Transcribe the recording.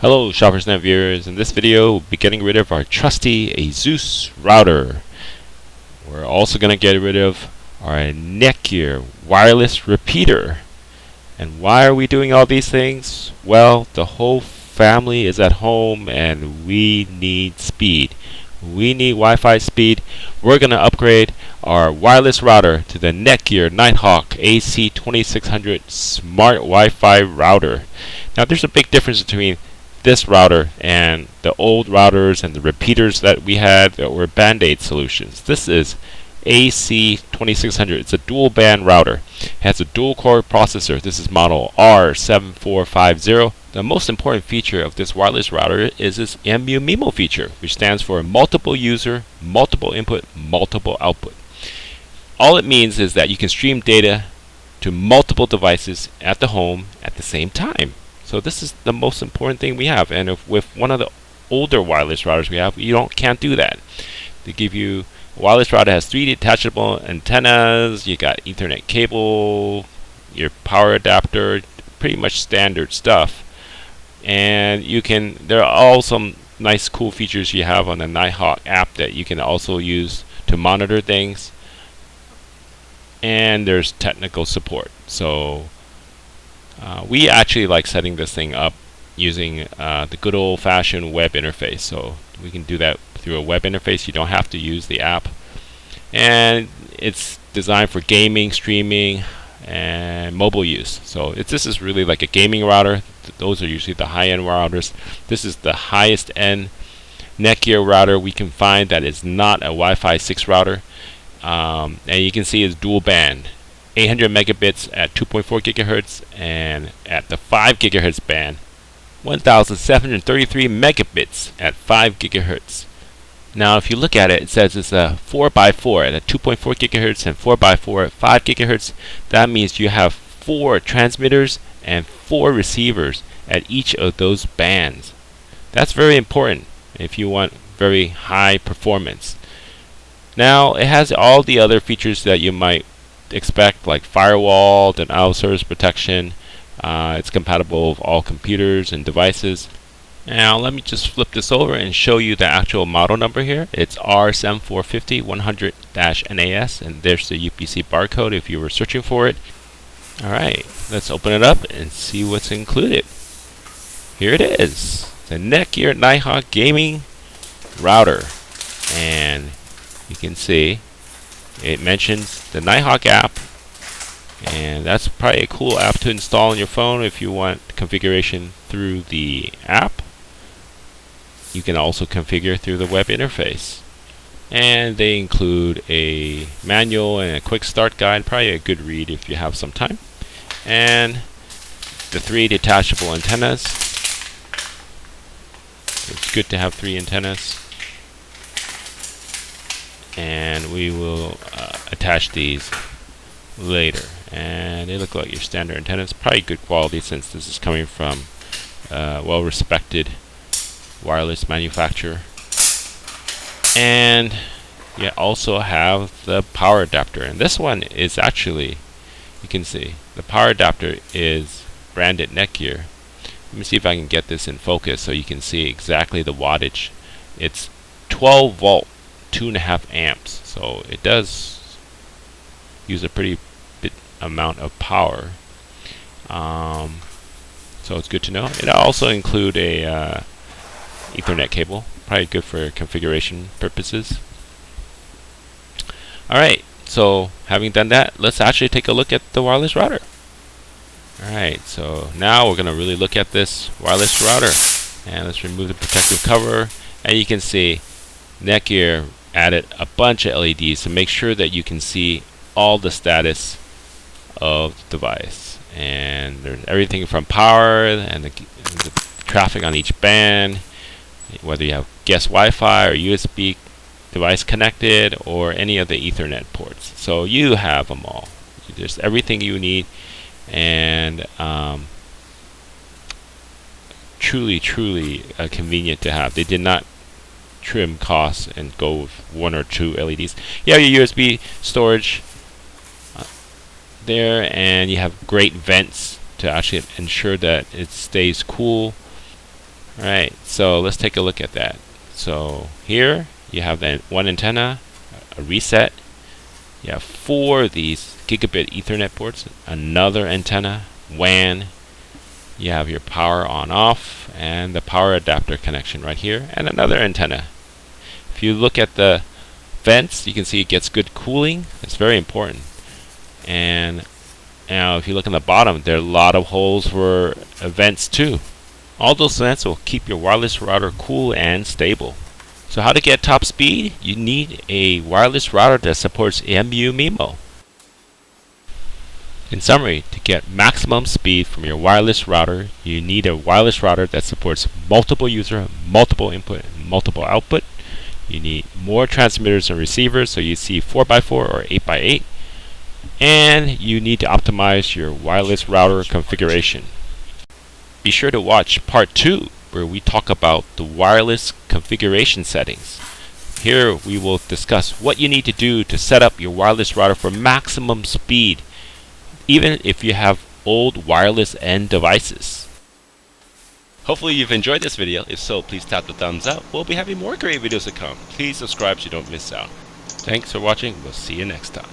Hello ShoppersNet viewers, in this video we'll be getting rid of our trusty ASUS router. We're also going to get rid of our Netgear wireless repeater. And why are we doing all these things? Well, the whole family is at home and we need speed. We need Wi-Fi speed. We're going to upgrade our wireless router to the Netgear Nighthawk AC2600 Smart Wi-Fi router. Now there's a big difference between this router and the old routers and the repeaters that we had that were band-aid solutions. This is AC2600. It's a dual band router. It has a dual core processor. This is model R7450. The most important feature of this wireless router is this mu-mimo feature, which stands for multiple user, multiple input, multiple output. All it means is that you can stream data to multiple devices at the home at the same time. So this is the most important thing we have, and with one of the older wireless routers we have, you can't do that. They give you a wireless router has 3 detachable antennas, you got Ethernet cable, your power adapter, pretty much standard stuff. And there are all some nice cool features you have on the Nighthawk app that you can also use to monitor things. And there's technical support. So we actually like setting this thing up using the good old-fashioned web interface. So we can do that through a web interface. You don't have to use the app. And it's designed for gaming, streaming, and mobile use. So this is really like a gaming router. Those are usually the high-end routers. This is the highest-end Netgear router we can find that is not a Wi-Fi 6 router. And you can see it's dual band. 800 megabits at 2.4 gigahertz, and at the 5 gigahertz band 1733 megabits at 5 gigahertz. Now if you look at it, it says it's a 4x4 at 2.4 gigahertz and 4x4 at 5 gigahertz. That means you have 4 transmitters and 4 receivers at each of those bands. That's very important if you want very high performance. Now it has all the other features that you might expect, like firewall, denial of service protection. It's compatible with all computers and devices. Now let me just flip this over and show you the actual model number here. It's R7450 100-NAS, and there's the UPC barcode if you were searching for it. Alright, let's open it up and see what's included. Here it is, the Netgear Nighthawk gaming router, and you can see it mentions the Nighthawk app, and that's probably a cool app to install on your phone if you want configuration through the app. You can also configure through the web interface. And they include a manual and a quick start guide, probably a good read if you have some time. And the 3 detachable antennas. It's good to have 3 antennas. And we will attach these later, and they look like your standard antennas. Probably good quality since this is coming from a well-respected wireless manufacturer. And you also have the power adapter, and this one is actually, you can see the power adapter is branded Netgear. Let me see if I can get this in focus so you can see exactly the wattage. It's 12 volt 2.5 amps, so it does use a pretty bit amount of power. So it's good to know. It also include a Ethernet cable, probably good for configuration purposes. Alright, so having done that, let's actually take a look at the wireless router. Alright, so now we're going to really look at this wireless router, and let's remove the protective cover, and you can see Netgear added a bunch of LEDs to make sure that you can see all the status of the device. And there's everything from power and the traffic on each band, whether you have guest Wi-Fi or USB device connected or any of the Ethernet ports. So you have them all. There's everything you need, and truly convenient to have. They did not trim costs and go with 1 or 2 LEDs. You have your USB storage there, and you have great vents to actually ensure that it stays cool. Alright, so let's take a look at that. So here you have the one antenna, a reset. You have 4 of these gigabit Ethernet ports, another antenna, WAN. You have your power on off and the power adapter connection right here, and another antenna. If you look at the vents, you can see it gets good cooling. It's very important. And now if you look on the bottom, there are a lot of holes for vents too. All those vents will keep your wireless router cool and stable. So how to get top speed? You need a wireless router that supports mu-mimo. In summary, to get maximum speed from your wireless router, you need a wireless router that supports multiple user, multiple input, and multiple output. You need more transmitters and receivers, so you see 4x4 or 8x8. And you need to optimize your wireless router configuration. Be sure to watch part 2, where we talk about the wireless configuration settings. Here we will discuss what you need to do to set up your wireless router for maximum speed, even if you have old wireless end devices. Hopefully you've enjoyed this video. If so, please tap the thumbs up. We'll be having more great videos to come. Please subscribe so you don't miss out. Thanks for watching. We'll see you next time.